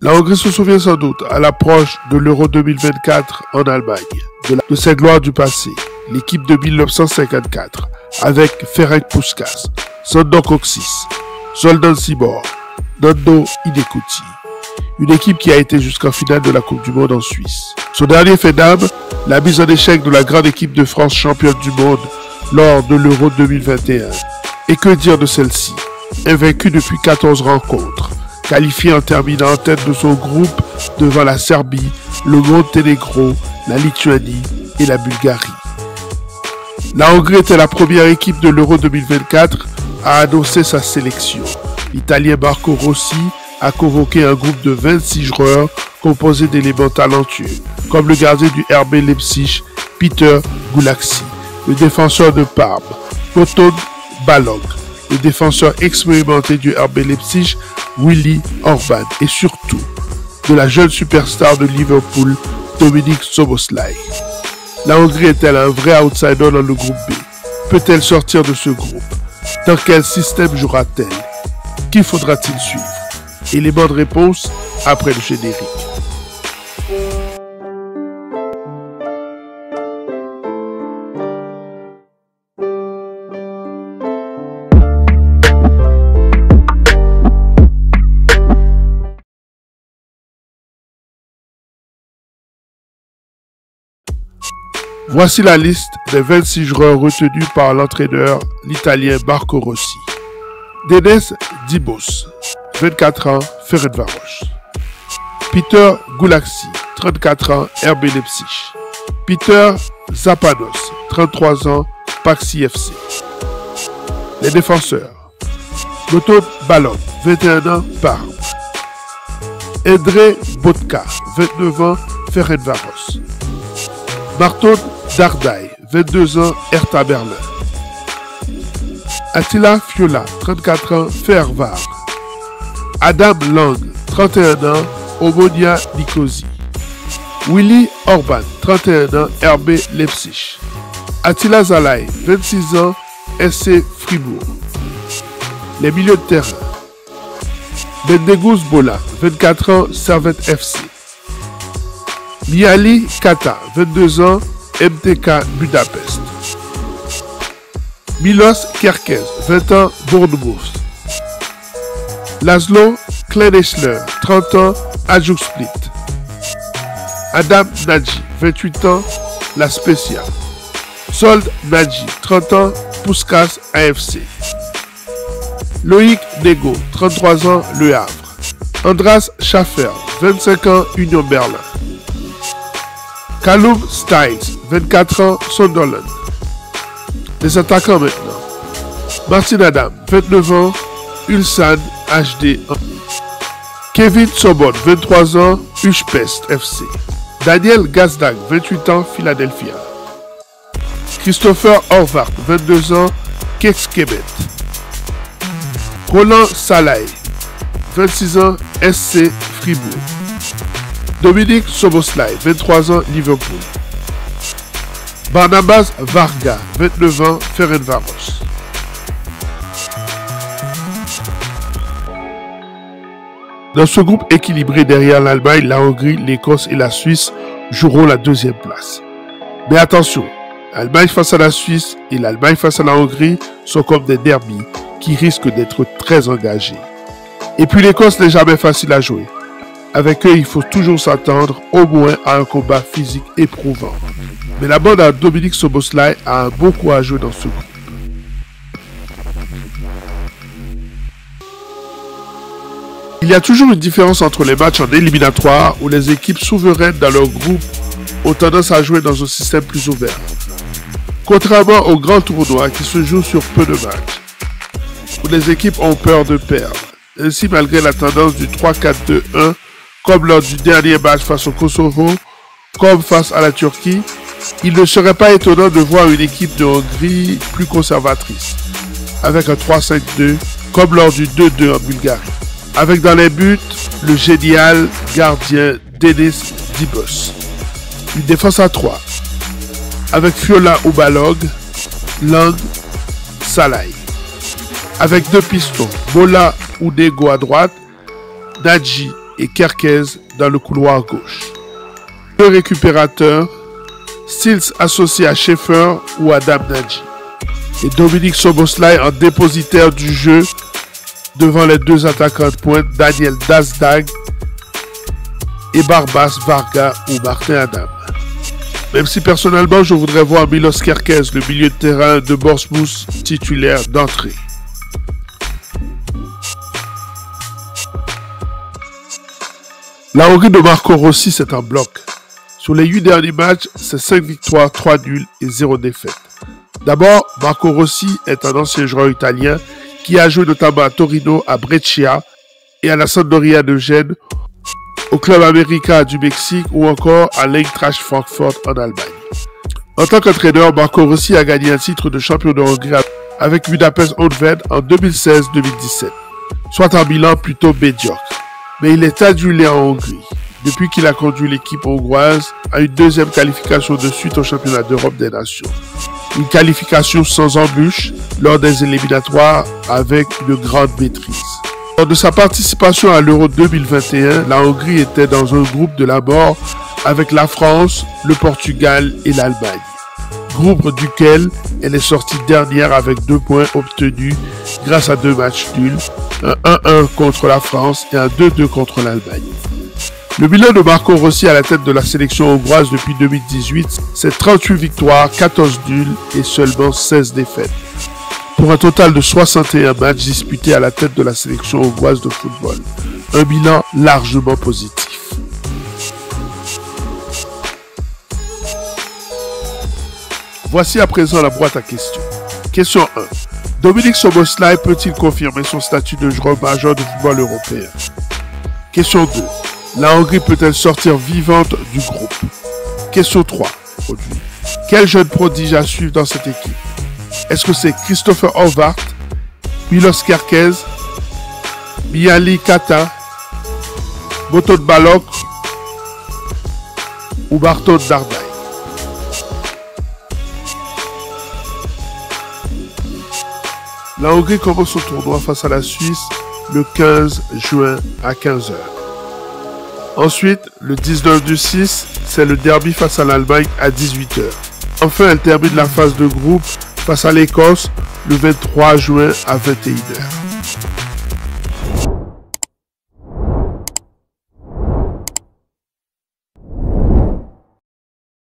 La Hongrie se souvient sans doute, à l'approche de l'Euro 2024 en Allemagne, de ses gloires du passé, l'équipe de 1954, avec Ferenc Puskás, Sándor Kocsis, Zoltán Csibor, Nando Hidegkuti. Une équipe qui a été jusqu'en finale de la Coupe du Monde en Suisse. Son dernier fait d'âme, la mise en échec de la grande équipe de France championne du monde lors de l'Euro 2021. Et que dire de celle-ci, invaincue depuis 14 rencontres, qualifiée en terminant en tête de son groupe devant la Serbie, le Monténégro, la Lituanie et la Bulgarie. La Hongrie était la première équipe de l'Euro 2024 à annoncer sa sélection. L'Italien Marco Rossi a convoqué un groupe de 26 joueurs composé d'éléments talentueux, comme le gardien du RB Leipzig, Péter Gulacsy, le défenseur de Parme, Motón Balogh, le défenseur expérimenté du RB Leipzig, Willi Orban, et surtout de la jeune superstar de Liverpool, Dominik Szoboszlai. La Hongrie est-elle un vrai outsider dans le groupe B? Peut-elle sortir de ce groupe? Dans quel système jouera-t-elle? Qui faudra-t-il suivre? Éléments de réponse après le générique. Voici la liste des 26 joueurs retenus par l'entraîneur, l'Italien Marco Rossi. Denis Dibos, 24 ans, Ferencváros. Péter Gulacsy, 34 ans, RB Leipzig. Péter Západos, 33 ans, Paxi FC. Les défenseurs. Motón Balogh, 21 ans, Parme. Endre Botka, 29 ans, Ferencváros. Márton Dárdai, 22 ans, Hertha Berlin. Attila Fiola, 34 ans, Fehervar. Adam Lang, 31 ans, Omonia Nicosie. Willi Orban, 31 ans, RB Leipzig. Attila Szalai, 26 ans, SC Fribourg. Les milieux de terrain. Bendegouz Bola, 24 ans, Servette FC. Mihály Kata, 22 ans, MTK Budapest. Milos Kerkez, 20 ans, Bournemouth. Laszlo Kleineschler, 30 ans, Hajduk Split. Adam Nagy, 28 ans, La Spezia. Zsolt Nagy, 30 ans, Puskás AFC. Loïc Nego, 33 ans, Le Havre. András Schäfer, 25 ans, Union Berlin. Callum Styles, 24 ans, Sunderland. Les attaquants maintenant. Martin Adam, 29 ans, Ulsan HD. Kevin Sobot, 23 ans, Újpest FC. Daniel Gazdag, 28 ans, Philadelphia. Christopher Horvath, 22 ans, Kecskemét. Roland Szalai, 26 ans, SC Fribourg. Dominik Szoboszlai, 23 ans, Liverpool. Barnabas Varga, 29 ans, Ferencváros. Dans ce groupe équilibré derrière l'Allemagne, la Hongrie, l'Écosse et la Suisse joueront la deuxième place. Mais attention, l'Allemagne face à la Suisse et l'Allemagne face à la Hongrie sont comme des derbies qui risquent d'être très engagés. Et puis l'Écosse n'est jamais facile à jouer. Avec eux, il faut toujours s'attendre au moins à un combat physique éprouvant. Mais la bande à Dominik Szoboszlai a un bon coup à jouer dans ce groupe. Il y a toujours une différence entre les matchs en éliminatoire où les équipes souveraines dans leur groupe ont tendance à jouer dans un système plus ouvert. Contrairement aux grands tournois qui se jouent sur peu de matchs, où les équipes ont peur de perdre. Ainsi, malgré la tendance du 3-4-2-1, comme lors du dernier match face au Kosovo, comme face à la Turquie, il ne serait pas étonnant de voir une équipe de Hongrie plus conservatrice, avec un 3-5-2, comme lors du 2-2 en Bulgarie. Avec dans les buts, le génial gardien Denis Dibos. Une défense à 3, avec Fiola ou Balogh, Lang, Szalai. Avec deux pistons, Bola ou Nego à droite, Nagy et Kerkez dans le couloir gauche. Deux récupérateurs, Stills associé à Schaefer ou Adam Nagy. Et Dominique Szoboszlai en dépositaire du jeu devant les deux attaquants de pointe Daniel Dazdag et Barbas Varga ou Martin Adam. Même si personnellement je voudrais voir Milos Kerkez, le milieu de terrain de Bournemouth, titulaire d'entrée. La Hongrie de Marco Rossi, c'est un bloc. Sur les 8 derniers matchs, c'est 5 victoires, 3 nuls et 0 défaites. D'abord, Marco Rossi est un ancien joueur italien qui a joué notamment à Torino, à Brescia et à la Sampdoria de Gênes, au Club América du Mexique ou encore à l'Eintracht Francfort en Allemagne. En tant qu'entraîneur, Marco Rossi a gagné un titre de champion de Hongrie avec Budapest Honvéd en 2016-2017, soit un bilan plutôt médiocre. Mais il est adulé en Hongrie, depuis qu'il a conduit l'équipe hongroise à une deuxième qualification de suite au championnat d'Europe des Nations. Une qualification sans embûche lors des éliminatoires avec une grande maîtrise. Lors de sa participation à l'Euro 2021, la Hongrie était dans un groupe de la mort avec la France, le Portugal et l'Allemagne. Groupe duquel elle est sortie dernière avec 2 points obtenus grâce à 2 matchs nuls, un 1-1 contre la France et un 2-2 contre l'Allemagne. Le bilan de Marco Rossi à la tête de la sélection hongroise depuis 2018, c'est 38 victoires, 14 nuls et seulement 16 défaites, pour un total de 61 matchs disputés à la tête de la sélection hongroise de football. Un bilan largement positif. Voici à présent la boîte à questions. Question 1. Dominique Szoboszlai peut-il confirmer son statut de joueur majeur de football européen? Question 2. La Hongrie peut-elle sortir vivante du groupe? Question 3. Quel jeune prodige à suivre dans cette équipe? Est-ce que c'est Christopher Horvath, Milos Kerkez, Mihály Kata, Botond Balogh ou Bartosz Dardai? La Hongrie commence son tournoi face à la Suisse le 15 juin à 15h. Ensuite, le 19 du 6, c'est le derby face à l'Allemagne à 18h. Enfin, elle termine la phase de groupe face à l'Écosse le 23 juin à 21h.